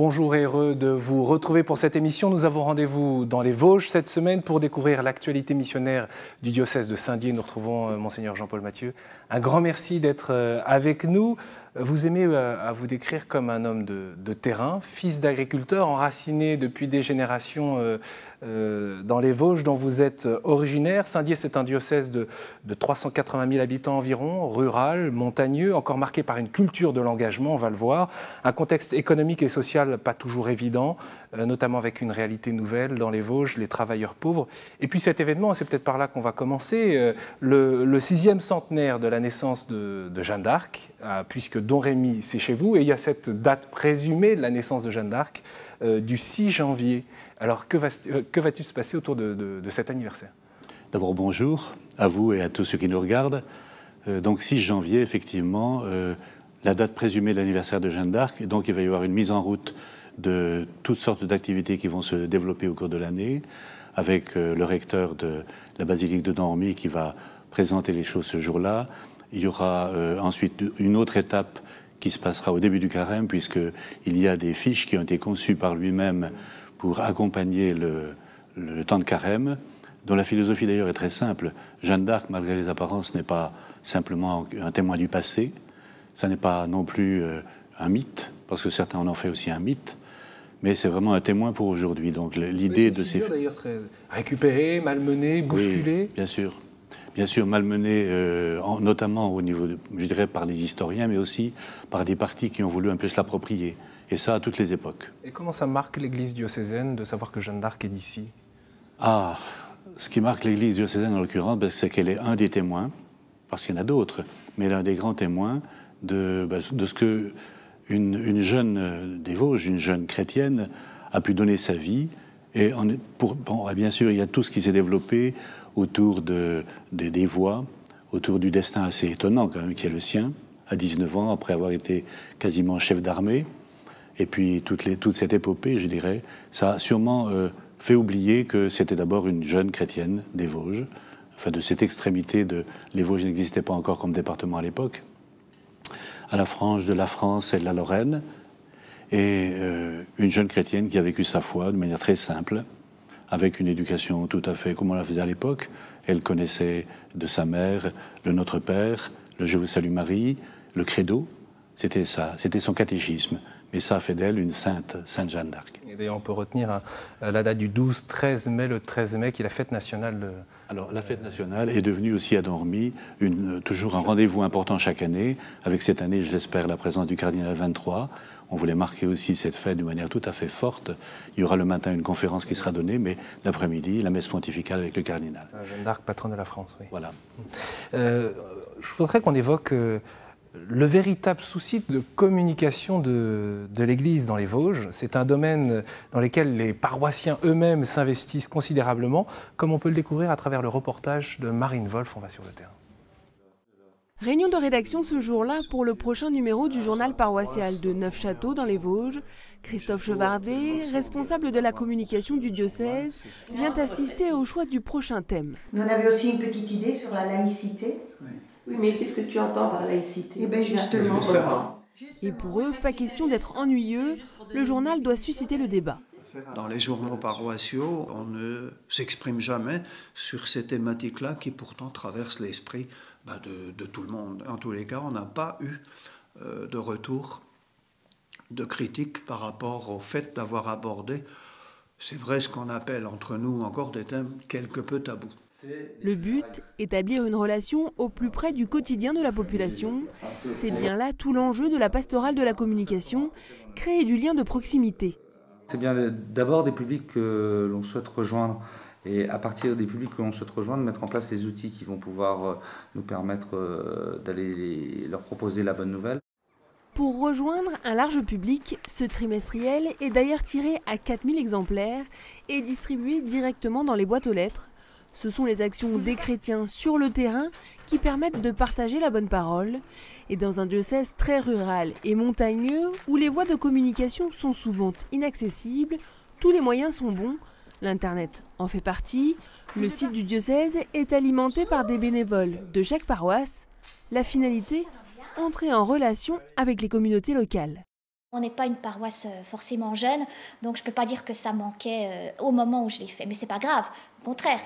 Bonjour et heureux de vous retrouver pour cette émission. Nous avons rendez-vous dans les Vosges cette semaine pour découvrir l'actualité missionnaire du diocèse de Saint-Dié. Nous retrouvons Monseigneur Jean-Paul Mathieu. Un grand merci d'être avec nous. Vous aimez à vous décrire comme un homme de terrain, fils d'agriculteur, enraciné depuis des générations dans les Vosges dont vous êtes originaire. Saint-Dié, c'est un diocèse de 380 000 habitants environ, rural, montagneux, encore marqué par une culture de l'engagement, on va le voir. Un contexte économique et social pas toujours évident, notamment avec une réalité nouvelle dans les Vosges, les travailleurs pauvres. Et puis cet événement, c'est peut-être par là qu'on va commencer, le 6e centenaire de la naissance de Jeanne d'Arc, puisque Don Rémy, c'est chez vous, et il y a cette date présumée de la naissance de Jeanne d'Arc du 6 janvier. Alors, que va-t-il se passer autour de cet anniversaire? D'abord, bonjour à vous et à tous ceux qui nous regardent. Donc, 6 janvier, effectivement, la date présumée de l'anniversaire de Jeanne d'Arc. Donc, il va y avoir une mise en route de toutes sortes d'activités qui vont se développer au cours de l'année, avec le recteur de la basilique de Don Rémy qui va présenter les choses ce jour-là. Il y aura ensuite une autre étape qui se passera au début du carême, puisqu'il y a des fiches qui ont été conçues par lui-même pour accompagner le temps de carême, dont la philosophie d'ailleurs est très simple. Jeanne d'Arc, malgré les apparences, n'est pas simplement un témoin du passé, ça n'est pas non plus un mythe, parce que certains en ont fait aussi un mythe, mais c'est vraiment un témoin pour aujourd'hui. Donc l'idée de ces... d'ailleurs très récupérée, malmenée, bousculée. Oui, bien sûr, malmenée, notamment au niveau, je dirais, par les historiens, mais aussi par des partis qui ont voulu un peu se l'approprier. Et ça à toutes les époques. Et comment ça marque l'Église diocésaine de savoir que Jeanne d'Arc est d'ici? Ah, ce qui marque l'Église diocésaine en l'occurrence, c'est qu'elle est un des témoins, parce qu'il y en a d'autres, mais l'un des grands témoins de ce que une jeune des Vosges, une jeune chrétienne, a pu donner sa vie. Et bien sûr, il y a tout ce qui s'est développé autour des voies, autour du destin assez étonnant quand même qui est le sien, à 19 ans, après avoir été quasiment chef d'armée. Et puis toute cette épopée, je dirais, ça a sûrement fait oublier que c'était d'abord une jeune chrétienne des Vosges, enfin de cette extrémité les Vosges n'existaient pas encore comme département à l'époque, à la frange de la France et de la Lorraine, et une jeune chrétienne qui a vécu sa foi de manière très simple, avec une éducation tout à fait comme on la faisait à l'époque. Elle connaissait de sa mère le Notre Père, le Je vous salue Marie, le Credo, c'était ça, c'était son catéchisme. Et ça a fait d'elle une sainte Jeanne d'Arc. Et d'ailleurs, on peut retenir la date du 12-13 mai, le 13 mai, qui est la fête nationale. Alors, la fête nationale est devenue aussi à Don Rémy toujours un rendez-vous important chaque année. Avec cette année, je l'espère, la présence du cardinal 23. On voulait marquer aussi cette fête d'une manière tout à fait forte. Il y aura le matin une conférence qui sera donnée, mais l'après-midi, la messe pontificale avec le cardinal. Jeanne d'Arc, patronne de la France, oui. Voilà. Je voudrais qu'on évoque le véritable souci de communication de l'Église dans les Vosges. C'est un domaine dans lequel les paroissiens eux-mêmes s'investissent considérablement, comme on peut le découvrir à travers le reportage de Marine Wolf. On va sur le terrain. Réunion de rédaction ce jour-là pour le prochain numéro du journal paroissial de Neufchâteau dans les Vosges. Christophe Chevardet, responsable de la communication du diocèse, vient assister au choix du prochain thème. Mais on avait aussi une petite idée sur la laïcité. Oui, mais qu'est-ce que tu entends par laïcité? Eh bien justement. Et pour eux, pas question d'être ennuyeux, le journal doit susciter le débat. Dans les journaux paroissiaux, on ne s'exprime jamais sur ces thématiques-là qui pourtant traversent l'esprit de tout le monde. En tous les cas, on n'a pas eu de retour de critique par rapport au fait d'avoir abordé, c'est vrai, ce qu'on appelle entre nous encore des thèmes quelque peu tabous. Le but, établir une relation au plus près du quotidien de la population. C'est bien là tout l'enjeu de la pastorale de la communication, créer du lien de proximité. C'est bien d'abord des publics que l'on souhaite rejoindre et à partir des publics que l'on souhaite rejoindre, mettre en place les outils qui vont pouvoir nous permettre d'aller leur proposer la bonne nouvelle. Pour rejoindre un large public, ce trimestriel est d'ailleurs tiré à 4000 exemplaires et distribué directement dans les boîtes aux lettres. Ce sont les actions des chrétiens sur le terrain qui permettent de partager la bonne parole. Et dans un diocèse très rural et montagneux, où les voies de communication sont souvent inaccessibles, tous les moyens sont bons. L'Internet en fait partie. Le site du diocèse est alimenté par des bénévoles de chaque paroisse. La finalité, entrer en relation avec les communautés locales. On n'est pas une paroisse forcément jeune, donc je ne peux pas dire que ça manquait au moment où je l'ai fait. Mais ce n'est pas grave, au contraire,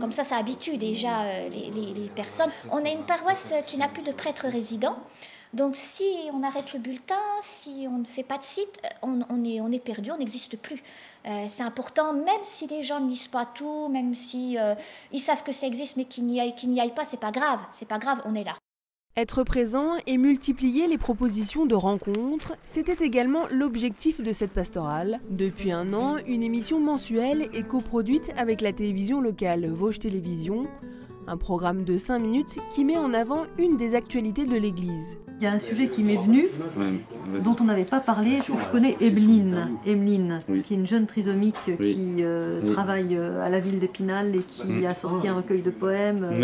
comme ça habitue déjà les personnes. On est une paroisse qui n'a plus de prêtre résident, donc si on arrête le bulletin, si on ne fait pas de site, on est perdu, on n'existe plus. C'est important, même si les gens ne lisent pas tout, même si ils savent que ça existe mais qu'ils n'y aillent pas, c'est pas grave, on est là. Être présent et multiplier les propositions de rencontres, c'était également l'objectif de cette pastorale. Depuis 1 an, une émission mensuelle est coproduite avec la télévision locale Vosges Télévision, un programme de 5 minutes qui met en avant une des actualités de l'Église. Il y a un sujet qui m'est venu, dont on n'avait pas parlé. Est-ce que tu connais Emeline, qui est une jeune trisomique qui travaille à la ville d'Épinal et qui a sorti un recueil de poèmes.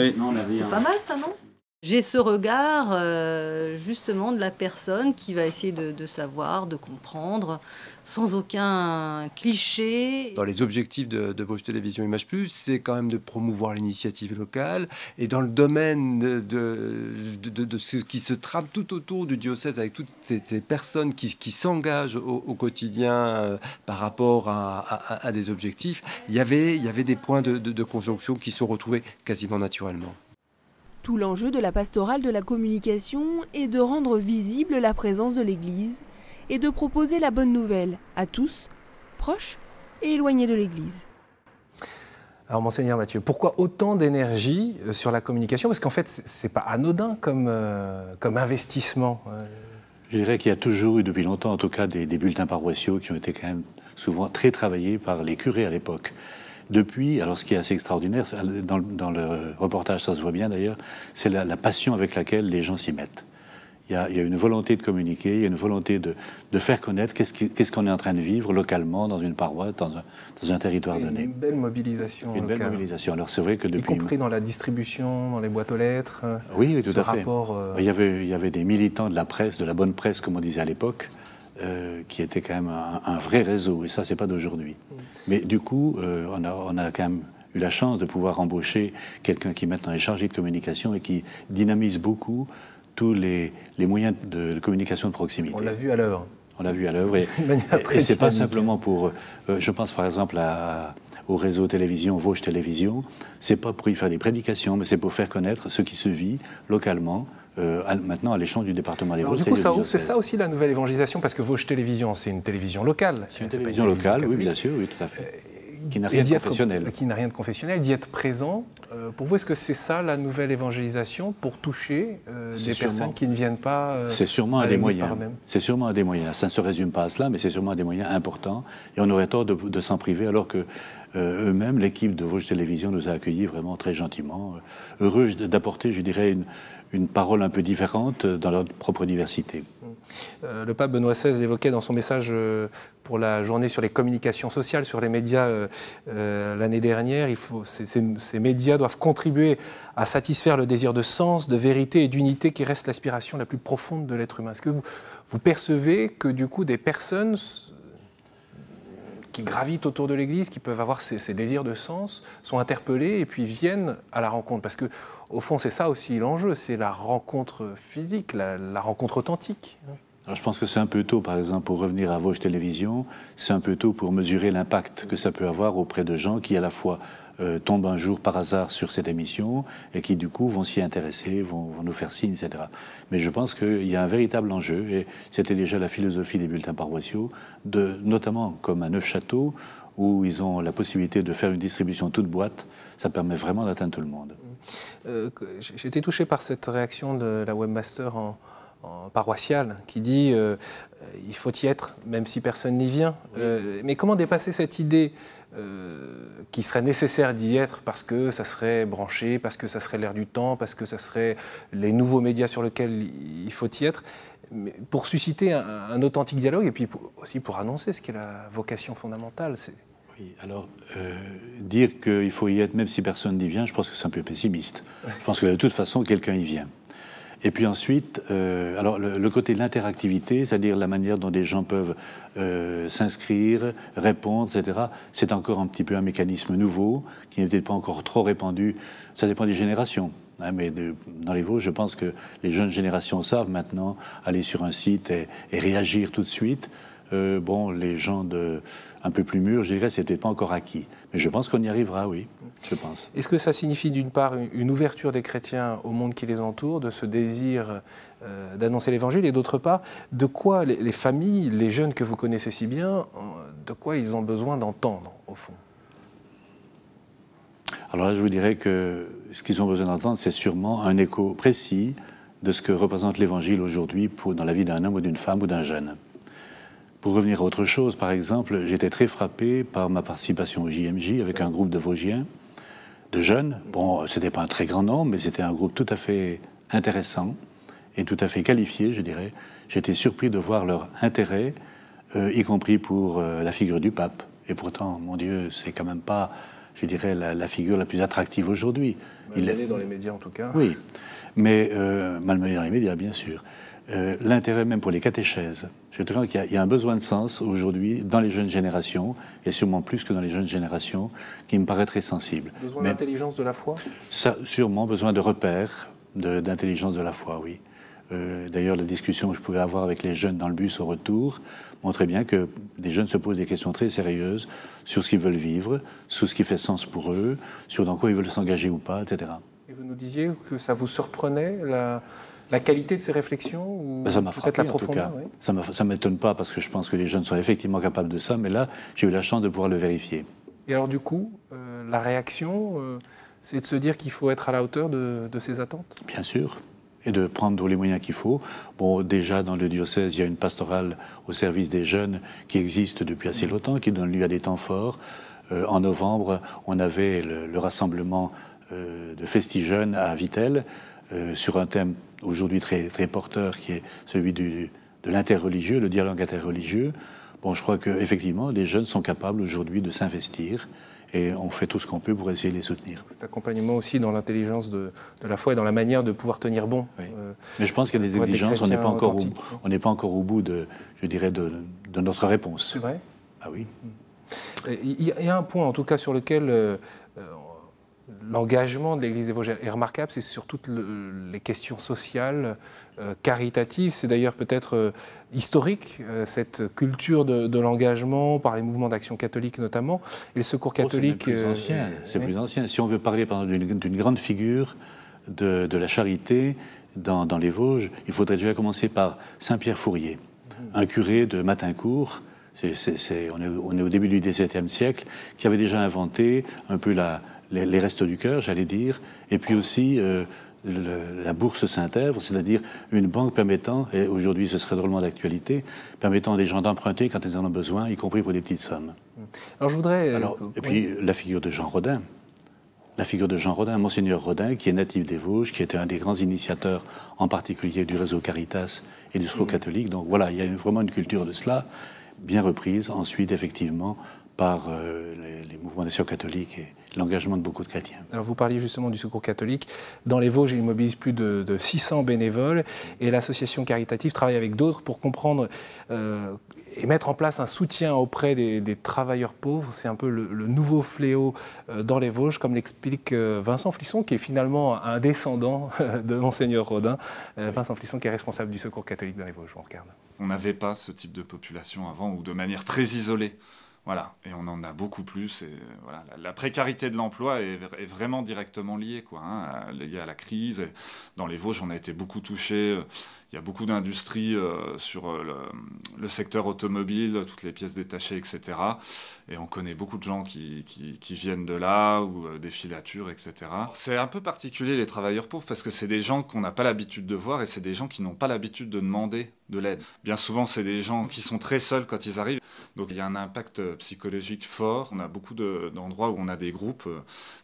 C'est pas mal ça, non ? J'ai ce regard justement de la personne qui va essayer de savoir, de comprendre, sans aucun cliché. Dans les objectifs de Vosges Télévision Image Plus, c'est quand même de promouvoir l'initiative locale. Et dans le domaine de ce qui se trame tout autour du diocèse, avec toutes ces personnes qui s'engagent au quotidien par rapport à des objectifs, il y avait des points de conjonction qui sont retrouvés quasiment naturellement. Tout l'enjeu de la pastorale de la communication est de rendre visible la présence de l'Église et de proposer la bonne nouvelle à tous, proches et éloignés de l'Église. Alors, Monseigneur Mathieu, pourquoi autant d'énergie sur la communication? Parce qu'en fait, ce n'est pas anodin comme investissement. Je dirais qu'il y a toujours eu, depuis longtemps en tout cas, des bulletins paroissiaux qui ont été quand même souvent très travaillés par les curés à l'époque. Depuis, alors ce qui est assez extraordinaire, dans le reportage, ça se voit bien d'ailleurs, c'est la passion avec laquelle les gens s'y mettent. Il y a une volonté de communiquer, il y a une volonté de faire connaître qu'est-ce qu'on est en train de vivre localement dans une paroisse, dans un territoire donné. Une belle mobilisation. Une belle mobilisation. Alors c'est vrai que depuis... Y compris dans la distribution, dans les boîtes aux lettres. Oui, tout à fait. Il y avait des militants de la presse, de la bonne presse, comme on disait à l'époque, qui était quand même un vrai réseau, et ça, c'est pas d'aujourd'hui. Mais du coup, on a quand même eu la chance de pouvoir embaucher quelqu'un qui maintenant est chargé de communication et qui dynamise beaucoup tous les moyens de communication de proximité. On l'a vu à l'œuvre. On l'a vu à l'œuvre, et c'est pas simplement pour... je pense par exemple au réseau télévision, Vosges Télévision, c'est pas pour y faire des prédications, mais c'est pour faire connaître ce qui se vit localement, maintenant à l'échelon du département des Vosges. Du coup, c'est ça aussi la nouvelle évangélisation, parce que Vosges Télévision, c'est une télévision locale. C'est une télévision locale, oui, bien sûr, oui, tout à fait. Qui n'a rien de confessionnel. Qui n'a rien de confessionnel, d'y être présent. Pour vous, est-ce que c'est ça la nouvelle évangélisation, pour toucher des personnes qui ne viennent pas c'est sûrement un des moyens. C'est sûrement un des moyens. Ça ne se résume pas à cela, mais c'est sûrement un des moyens importants. Et on aurait tort de s'en priver, alors que eux-mêmes, l'équipe de Vosges Télévision nous a accueillis vraiment très gentiment, heureux d'apporter, je dirais, une parole un peu différente dans leur propre diversité. Le pape Benoît XVI l'évoquait dans son message pour la journée sur les communications sociales, sur les médias l'année dernière. Ces médias doivent contribuer à satisfaire le désir de sens, de vérité et d'unité qui reste l'aspiration la plus profonde de l'être humain. Est-ce que vous percevez que du coup des personnes qui gravitent autour de l'Église, qui peuvent avoir ces désirs de sens, sont interpellées et puis viennent à la rencontre? Parce que au fond, c'est ça aussi l'enjeu, c'est la rencontre physique, la rencontre authentique. Alors, je pense que c'est un peu tôt, par exemple, pour revenir à Vosges Télévision, c'est un peu tôt pour mesurer l'impact que ça peut avoir auprès de gens qui, à la fois, tombent un jour par hasard sur cette émission et qui, du coup, vont s'y intéresser, vont nous faire signe, etc. Mais je pense qu'il y a un véritable enjeu, et c'était déjà la philosophie des bulletins paroissiaux, notamment comme à Neufchâteau, où ils ont la possibilité de faire une distribution toute boîte. Ça permet vraiment d'atteindre tout le monde. J'ai été touché par cette réaction de la webmaster en paroissiale qui dit il faut y être, même si personne n'y vient. Mais comment dépasser cette idée qu'il serait nécessaire d'y être parce que ça serait branché, parce que ça serait l'air du temps, parce que ça serait les nouveaux médias sur lesquels il faut y être, mais pour susciter un authentique dialogue et puis aussi pour annoncer ce qui est la vocation fondamentale. Oui, alors, dire qu'il faut y être même si personne n'y vient, je pense que c'est un peu pessimiste. Je pense que de toute façon, quelqu'un y vient. Et puis ensuite, alors le côté de l'interactivité, c'est-à-dire la manière dont des gens peuvent s'inscrire, répondre, etc., c'est encore un petit peu un mécanisme nouveau, qui n'est peut-être pas encore trop répandu. Ça dépend des générations. hein, mais dans les Vosges, je pense que les jeunes générations savent maintenant aller sur un site et réagir tout de suite. Bon, les gens un peu plus mûrs, je dirais, c'était pas encore acquis. Mais je pense qu'on y arrivera, oui, je pense. Est-ce que ça signifie d'une part une ouverture des chrétiens au monde qui les entoure, de ce désir d'annoncer l'Évangile, et d'autre part, de quoi les familles, les jeunes que vous connaissez si bien, de quoi ils ont besoin d'entendre, au fond? Alors là, je vous dirais que ce qu'ils ont besoin d'entendre, c'est sûrement un écho précis de ce que représente l'Évangile aujourd'hui dans la vie d'un homme ou d'une femme ou d'un jeune. Pour revenir à autre chose, par exemple, j'étais très frappé par ma participation au JMJ avec un groupe de Vosgiens, de jeunes. Bon, ce n'était pas un très grand nombre, mais c'était un groupe tout à fait intéressant et tout à fait qualifié, je dirais. J'étais surpris de voir leur intérêt, y compris pour la figure du pape. Et pourtant, mon Dieu, c'est quand même pas, je dirais, la figure la plus attractive aujourd'hui. Malmené dans les médias, en tout cas. Oui, mais malmené dans les médias, bien sûr. L'intérêt même pour les catéchèses. Je dirais qu'il y a un besoin de sens aujourd'hui dans les jeunes générations, et sûrement plus que dans les jeunes générations, qui me paraît très sensible. Besoin d'intelligence de la foi? Ça, sûrement besoin de repères, d'intelligence de la foi, oui. D'ailleurs, la discussion que je pouvais avoir avec les jeunes dans le bus au retour montrait bien que les jeunes se posent des questions très sérieuses sur ce qu'ils veulent vivre, sur ce qui fait sens pour eux, sur dans quoi ils veulent s'engager ou pas, etc. Et vous nous disiez que ça vous surprenait, la qualité de ces réflexions, ou ça m'a peut-être frappé, la profondeur, en tout cas. Oui. Ça ne m'étonne pas, parce que je pense que les jeunes sont effectivement capables de ça, mais là, j'ai eu la chance de pouvoir le vérifier. Et alors du coup, la réaction, c'est de se dire qu'il faut être à la hauteur de ces attentes? Bien sûr, et de prendre les moyens qu'il faut. Bon, déjà, dans le diocèse, il y a une pastorale au service des jeunes qui existe depuis assez longtemps, qui donne lieu à des temps forts. En novembre, on avait le rassemblement de Festi-Jeunes à Vittel, sur un thème aujourd'hui très, très porteur, qui est celui de l'interreligieux, le dialogue interreligieux. Bon, je crois qu'effectivement, les jeunes sont capables aujourd'hui de s'investir, et on fait tout ce qu'on peut pour essayer de les soutenir. Cet accompagnement aussi dans l'intelligence de la foi et dans la manière de pouvoir tenir bon. Oui. Mais je pense qu'il y a des exigences, on n'est pas encore au bout de, je dirais, de notre réponse. C'est vrai? Ah oui. Il y a un point, en tout cas, sur lequel l'engagement de l'Église des Vosges est remarquable, c'est sur toutes les questions sociales, caritatives. C'est d'ailleurs peut-être historique, cette culture de l'engagement par les mouvements d'action catholique notamment, et le secours catholique. C'est plus ancien. C'est plus ancien. Si on veut parler par exemple, d'une grande figure de la charité dans les Vosges, il faudrait déjà commencer par Saint-Pierre Fourier, un curé de Matincourt. On est au début du XVIIe siècle, qui avait déjà inventé un peu les restos du cœur, j'allais dire, et puis aussi la bourse Saint-Èvre, c'est-à-dire une banque permettant, et aujourd'hui ce serait drôlement d'actualité, permettant à des gens d'emprunter quand ils en ont besoin, y compris pour des petites sommes. Alors je voudrais... et puis la figure de Jean Rodin. La figure de Jean Rodin, Monseigneur Rodin, qui est natif des Vosges, qui était un des grands initiateurs, en particulier du réseau Caritas et du secours catholique. Donc voilà, il y a vraiment une culture de cela, bien reprise ensuite, effectivement, par les mouvements d'action catholique et l'engagement de beaucoup de chrétiens. Alors vous parliez justement du secours catholique. Dans les Vosges, il mobilise plus de 600 bénévoles, et l'association caritative travaille avec d'autres pour comprendre et mettre en place un soutien auprès des travailleurs pauvres. C'est un peu le nouveau fléau dans les Vosges, comme l'explique Vincent Flisson, qui est finalement un descendant de Monseigneur Rodin. Vincent Flisson, qui est responsable du secours catholique dans les Vosges. On regarde. On n'avait pas ce type de population avant, ou de manière très isolée. Voilà, et on en a beaucoup plus. Et voilà, la précarité de l'emploi est vraiment directement liée, liée à la crise. Et dans les Vosges, on a été beaucoup touchés. Il y a beaucoup d'industries sur le secteur automobile, toutes les pièces détachées, etc. Et on connaît beaucoup de gens qui viennent de là, ou des filatures, etc. C'est un peu particulier, les travailleurs pauvres, parce que c'est des gens qu'on n'a pas l'habitude de voir, et c'est des gens qui n'ont pas l'habitude de demander de l'aide. Bien souvent, c'est des gens qui sont très seuls quand ils arrivent. Donc il y a un impact psychologique fort. On a beaucoup d'endroits où on a des groupes,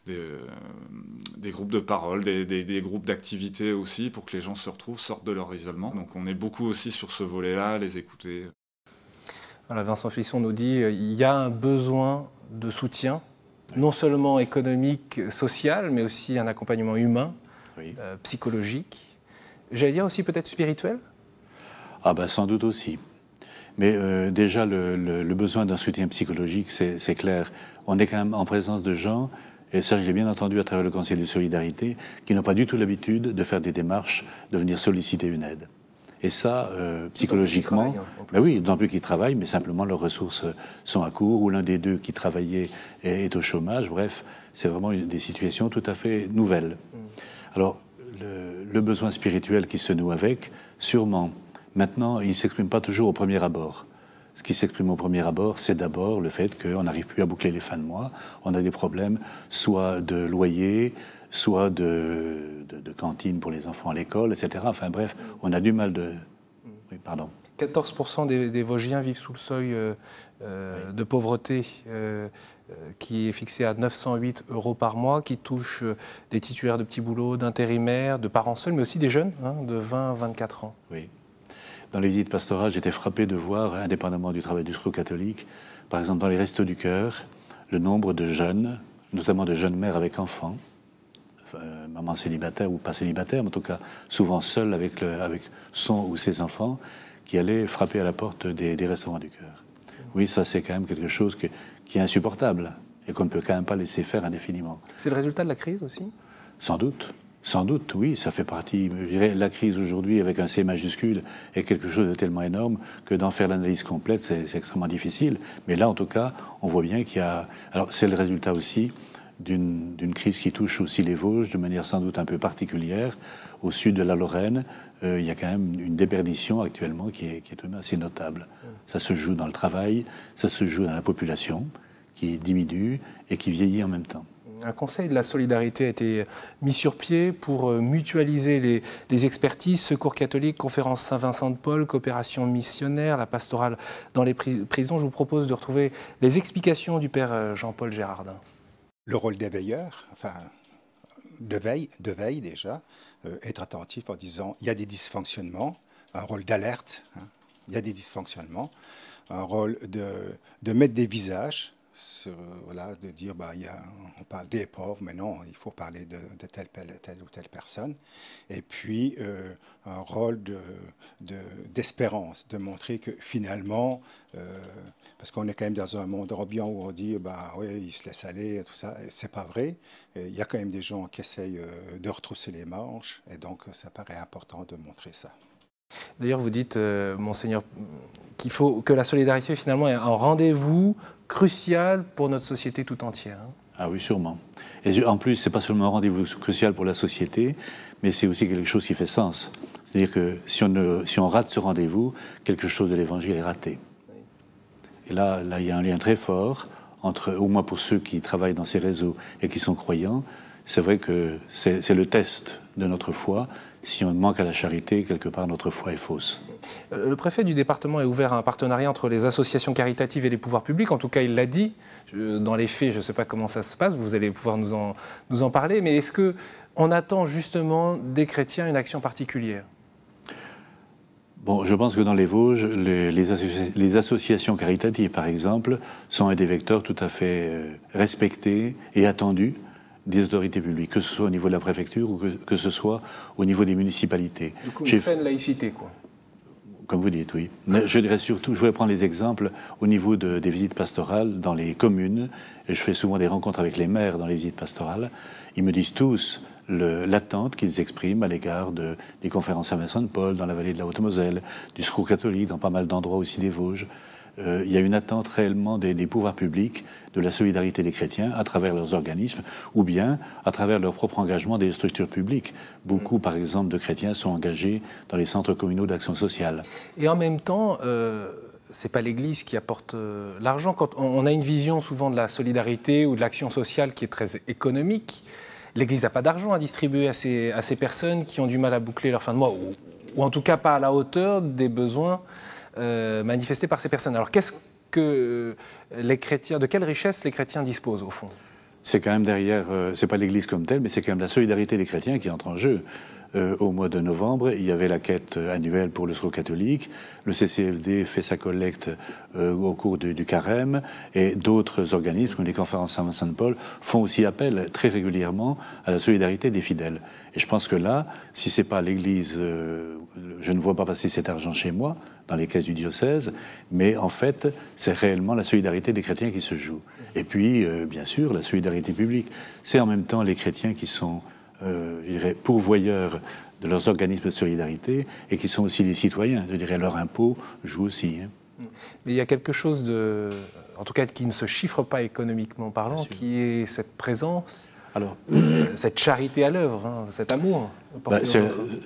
des groupes de parole, des groupes d'activités aussi, pour que les gens se retrouvent, sortent de leur isolement. Donc on est beaucoup aussi sur ce volet-là, les écouter. Voilà, Vincent Flisson nous dit qu'il y a un besoin de soutien, non seulement économique, social, mais aussi un accompagnement humain, psychologique. J'allais dire aussi peut-être spirituel? Ah ben sans doute aussi. Mais déjà, le besoin d'un soutien psychologique, c'est clair. On est quand même en présence de gens, et ça je l'ai bien entendu à travers le Conseil de solidarité, qui n'ont pas du tout l'habitude de faire des démarches, de venir solliciter une aide. Et ça, psychologiquement, ben oui, d'autant plus qu'ils travaillent, mais simplement leurs ressources sont à court, ou l'un des deux qui travaillait est au chômage. Bref, c'est vraiment des situations tout à fait nouvelles. Alors, le besoin spirituel qui se noue avec, sûrement. Maintenant, il ne s'exprime pas toujours au premier abord. Ce qui s'exprime au premier abord, c'est d'abord le fait qu'on n'arrive plus à boucler les fins de mois. On a des problèmes, soit de loyer, soit de cantine pour les enfants à l'école, etc. Enfin bref, on a du mal de... Oui, pardon. 14% des Vosgiens vivent sous le seuil de pauvreté qui est fixé à 908 € par mois, qui touche des titulaires de petits boulots, d'intérimaires, de parents seuls, mais aussi des jeunes de 20 à 24 ans. Oui. Dans les visites pastorales, j'étais frappé de voir, indépendamment du travail du Secours catholique, par exemple dans les Restos du Cœur, le nombre de jeunes, notamment de jeunes mères avec enfants, maman célibataire ou pas célibataire, mais en tout cas souvent seule avec son ou ses enfants, qui allaient frapper à la porte des Restaurants du Cœur. Oui, ça c'est quand même quelque chose qui est insupportable et qu'on ne peut quand même pas laisser faire indéfiniment. C'est le résultat de la crise aussi ? Sans doute, oui, ça fait partie. Je dirais, la crise aujourd'hui avec un C majuscule est quelque chose de tellement énorme que d'en faire l'analyse complète, c'est extrêmement difficile. Mais là, en tout cas, on voit bien qu'il y a... Alors, c'est le résultat aussi d'une crise qui touche aussi les Vosges de manière sans doute un peu particulière. Au sud de la Lorraine, il y a quand même une déperdition actuellement qui est tout de même assez notable. Ça se joue dans le travail, ça se joue dans la population qui diminue et qui vieillit en même temps. Un conseil de la solidarité a été mis sur pied pour mutualiser les expertises, Secours catholique, Conférence Saint-Vincent-de-Paul, coopération missionnaire, la pastorale dans les prisons. Je vous propose de retrouver les explications du père Jean-Paul Gérardin. Le rôle des veilleurs, enfin de veille déjà, être attentif en disant il y a des dysfonctionnements, un rôle d'alerte, il y a des dysfonctionnements, un rôle de mettre des visages. Voilà, de dire on parle des pauvres, mais non, il faut parler de telle ou telle personne. Et puis un rôle d'espérance, de montrer que finalement, parce qu'on est quand même dans un monde ambiant où on dit oui, il se laisse aller, tout ça, c'est pas vrai. Il y a quand même des gens qui essayent de retrousser les manches, et donc ça paraît important de montrer ça. D'ailleurs, vous dites, Monseigneur, qu'il faut que la solidarité, finalement, est un rendez-vous crucial pour notre société tout entière. Ah oui, sûrement. Et en plus, ce n'est pas seulement un rendez-vous crucial pour la société, mais c'est aussi quelque chose qui fait sens. C'est-à-dire que si on rate ce rendez-vous, quelque chose de l'Évangile est raté. Et là, il y a un lien très fort entre, au moins pour ceux qui travaillent dans ces réseaux et qui sont croyants, c'est vrai que c'est le test de notre foi. Si on manque à la charité, quelque part, notre foi est fausse. Le préfet du département a ouvert un partenariat entre les associations caritatives et les pouvoirs publics. En tout cas, il l'a dit. Dans les faits, je ne sais pas comment ça se passe. Vous allez pouvoir nous en parler. Mais est-ce qu'on attend justement des chrétiens une action particulière ? Bon, je pense que dans les Vosges, les associations caritatives, par exemple, sont un des vecteurs tout à fait respectés et attendus des autorités publiques, que ce soit au niveau de la préfecture ou que ce soit au niveau des municipalités. Du coup, une saine laïcité, quoi. Comme vous dites, oui. Je dirais surtout, je voudrais prendre les exemples au niveau des visites pastorales dans les communes. Et je fais souvent des rencontres avec les maires dans les visites pastorales. Ils me disent tous l'attente qu'ils expriment à l'égard des conférences Saint-Vincent-de-Paul, dans la vallée de la Haute-Moselle, du Secours catholique, dans pas mal d'endroits aussi des Vosges. Il y a une attente réellement des pouvoirs publics, de la solidarité des chrétiens à travers leurs organismes ou bien à travers leur propre engagement des structures publiques. Beaucoup, par exemple, de chrétiens sont engagés dans les centres communaux d'action sociale. Et en même temps, ce n'est pas l'Église qui apporte l'argent. Quand on a une vision souvent de la solidarité ou de l'action sociale qui est très économique, l'Église n'a pas d'argent à distribuer à ces personnes qui ont du mal à boucler leur fin de mois, ou en tout cas pas à la hauteur des besoins manifestés par ces personnes. Alors qu'est-ce que les chrétiens, de quelle richesse les chrétiens disposent au fond ? C'est quand même derrière, c'est pas l'Église comme telle, mais c'est quand même la solidarité des chrétiens qui entre en jeu. au mois de novembre, il y avait la quête annuelle pour le secours catholique. Le CCFD fait sa collecte au cours du carême et d'autres organismes, comme les conférences Saint-Vincent-de-Paul, font aussi appel très régulièrement à la solidarité des fidèles. Et je pense que là, si ce n'est pas l'Église, je ne vois pas passer cet argent chez moi, dans les caisses du diocèse, mais en fait, c'est réellement la solidarité des chrétiens qui se joue. Et puis, bien sûr, la solidarité publique. C'est en même temps les chrétiens qui sont, je dirais, pourvoyeurs de leurs organismes de solidarité et qui sont aussi les citoyens. Je dirais, leur impôt joue aussi. Hein. Mais il y a quelque chose de, en tout cas, qui ne se chiffre pas économiquement parlant, qui est cette présence, alors, cette charité à l'œuvre, hein, cet amour.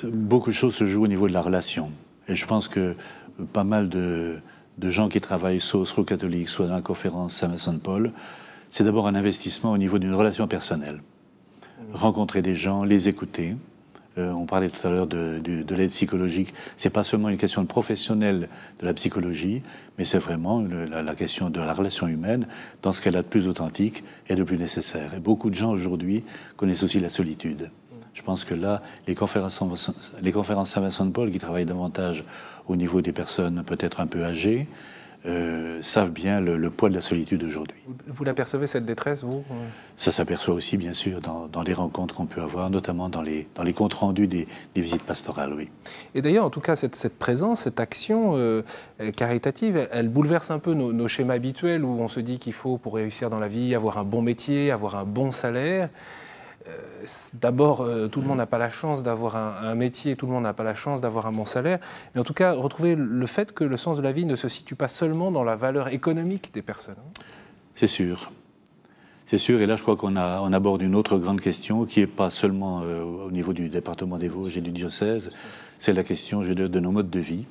Beaucoup de choses se jouent au niveau de la relation. Et je pense que pas mal de gens qui travaillent soit au secours catholique, soit dans la conférence Saint-Vincent-de-Paul, c'est d'abord un investissement au niveau d'une relation personnelle. Rencontrer des gens, les écouter. On parlait tout à l'heure de l'aide psychologique. C'est pas seulement une question de professionnel de la psychologie, mais c'est vraiment la question de la relation humaine dans ce qu'elle a de plus authentique et de plus nécessaire. Et beaucoup de gens aujourd'hui connaissent aussi la solitude. Je pense que là, les conférences Saint-Vincent-de-Paul, qui travaillent davantage au niveau des personnes peut-être un peu âgées, savent bien le poids de la solitude aujourd'hui. Vous l'apercevez, cette détresse, vous? Ça s'aperçoit aussi, bien sûr, dans les rencontres qu'on peut avoir, notamment dans les comptes rendus des visites pastorales, oui. Et d'ailleurs, en tout cas, cette présence, cette action caritative, elle bouleverse un peu nos schémas habituels où on se dit qu'il faut, pour réussir dans la vie, avoir un bon métier, avoir un bon salaire. D'abord, tout le monde n'a pas la chance d'avoir un métier, tout le monde n'a pas la chance d'avoir un bon salaire, mais en tout cas, retrouver le fait que le sens de la vie ne se situe pas seulement dans la valeur économique des personnes. C'est sûr. C'est sûr, et là je crois qu'on aborde une autre grande question qui n'est pas seulement au niveau du département des Vosges et du diocèse, c'est la question de nos modes de vie.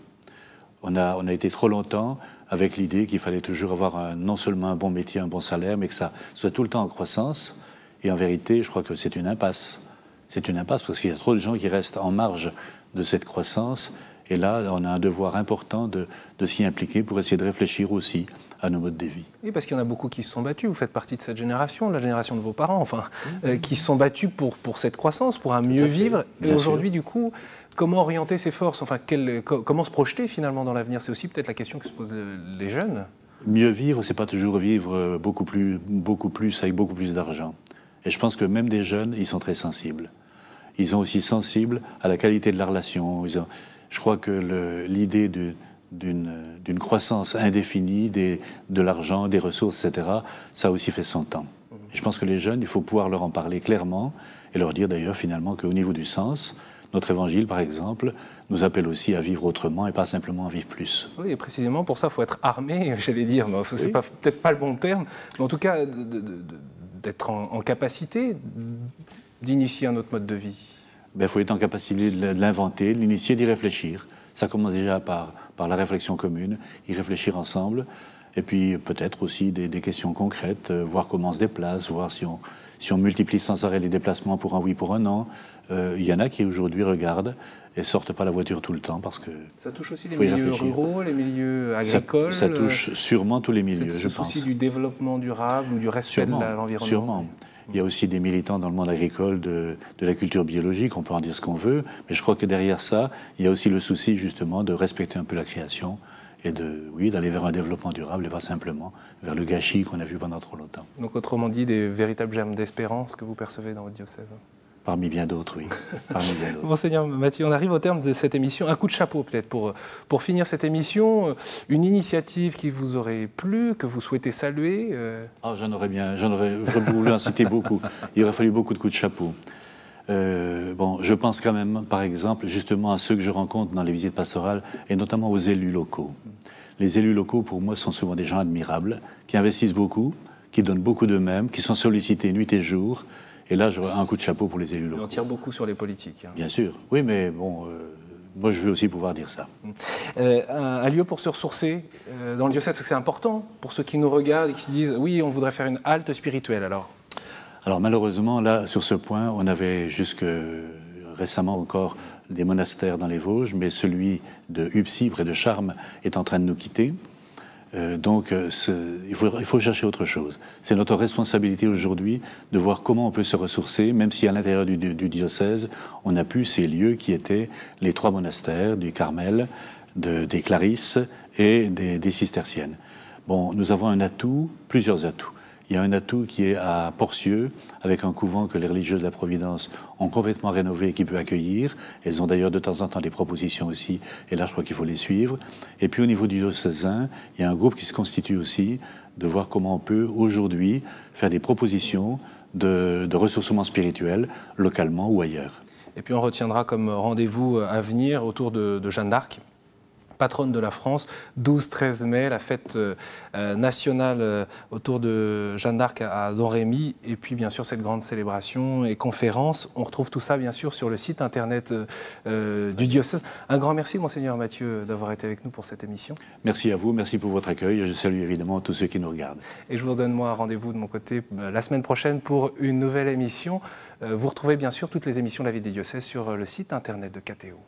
On a été trop longtemps avec l'idée qu'il fallait toujours avoir non seulement un bon métier, un bon salaire, mais que ça soit tout le temps en croissance. Et en vérité, je crois que c'est une impasse. C'est une impasse parce qu'il y a trop de gens qui restent en marge de cette croissance. Et là, on a un devoir important de s'y impliquer pour essayer de réfléchir aussi à nos modes de vie. Oui, parce qu'il y en a beaucoup qui se sont battus. Vous faites partie de cette génération, la génération de vos parents, enfin, qui se sont battus pour cette croissance, pour un mieux vivre. Et aujourd'hui, du coup, comment orienter ces forces? Enfin, comment se projeter finalement dans l'avenir? C'est aussi peut-être la question que se posent les jeunes. Mieux vivre, c'est pas toujours vivre beaucoup plus, avec beaucoup plus d'argent. Et je pense que même des jeunes, ils sont très sensibles. Ils sont aussi sensibles à la qualité de la relation. Je crois que l'idée d'une croissance indéfinie de l'argent, des ressources, etc., ça a aussi fait son temps. Et je pense que les jeunes, il faut pouvoir leur en parler clairement et leur dire d'ailleurs finalement qu'au niveau du sens, notre évangile, par exemple, nous appelle aussi à vivre autrement et pas simplement à vivre plus. Oui, et précisément pour ça, il faut être armé, j'allais dire. C'est peut-être pas le bon terme, mais en tout cas, d'être en capacité d'initier un autre mode de vie. Il faut être en capacité de l'inventer, de l'initier, d'y réfléchir. Ça commence déjà par la réflexion commune, y réfléchir ensemble, et puis peut-être aussi des questions concrètes, voir comment on se déplace, voir si on multiplie sans arrêt les déplacements pour un oui, pour un non. Il y en a qui aujourd'hui regardent et sortent pas la voiture tout le temps parce que... Ça touche aussi les milieux ruraux, les milieux agricoles. Ça touche sûrement tous les milieux, je pense. C'est aussi du développement durable ou du respect de l'environnement. Sûrement. Il y a aussi des militants dans le monde agricole de la culture biologique, on peut en dire ce qu'on veut, mais je crois que derrière ça, il y a aussi le souci justement de respecter un peu la création et d'aller vers un développement durable et pas simplement vers le gâchis qu'on a vu pendant trop longtemps. Donc autrement dit, des véritables germes d'espérance que vous percevez dans votre diocèse. Parmi bien d'autres, oui. Parmi bien d'autres. Monseigneur Mathieu, on arrive au terme de cette émission. Un coup de chapeau peut-être pour finir cette émission. Une initiative qui vous aurait plu, que vous souhaitez saluer J'en aurais voulu en citer beaucoup. Il aurait fallu beaucoup de coups de chapeau. Je pense quand même, par exemple, justement à ceux que je rencontre dans les visites pastorales, et notamment aux élus locaux. Les élus locaux, pour moi, sont souvent des gens admirables, qui investissent beaucoup, qui donnent beaucoup d'eux-mêmes, qui sont sollicités nuit et jour. Et là, j'aurais un coup de chapeau pour les élus locaux. On tire beaucoup sur les politiques. Bien sûr. Oui, mais bon, moi, je veux aussi pouvoir dire ça. Un lieu pour se ressourcer dans le diocèse, c'est important pour ceux qui nous regardent et qui se disent « Oui, on voudrait faire une halte spirituelle, alors ». Alors malheureusement, là, sur ce point, on avait jusque récemment encore des monastères dans les Vosges, mais celui de Hupsy, près de Charmes, est en train de nous quitter. Donc, il faut chercher autre chose. C'est notre responsabilité aujourd'hui de voir comment on peut se ressourcer, même si à l'intérieur du diocèse, on a pu ces lieux qui étaient les 3 monastères du Carmel, des Clarisses et des Cisterciennes. Bon, nous avons un atout, plusieurs atouts. Il y a un atout qui est à Porcieux, avec un couvent que les religieux de la Providence ont complètement rénové et qui peut accueillir. Elles ont d'ailleurs de temps en temps des propositions aussi, et là je crois qu'il faut les suivre. Et puis au niveau du diocésain, il y a un groupe qui se constitue aussi, de voir comment on peut aujourd'hui faire des propositions de ressourcement spirituel, localement ou ailleurs. Et puis on retiendra comme rendez-vous à venir autour de Jeanne d'Arc, patronne de la France, 12-13 mai, la fête nationale autour de Jeanne d'Arc à Domrémy, et puis bien sûr cette grande célébration et conférence. On retrouve tout ça bien sûr sur le site internet du diocèse. Un grand merci Monseigneur Mathieu d'avoir été avec nous pour cette émission. Merci à vous, merci pour votre accueil. Je salue évidemment tous ceux qui nous regardent. Et je vous donne moi rendez-vous de mon côté la semaine prochaine pour une nouvelle émission. Vous retrouvez bien sûr toutes les émissions de la vie des diocèses sur le site internet de KTO.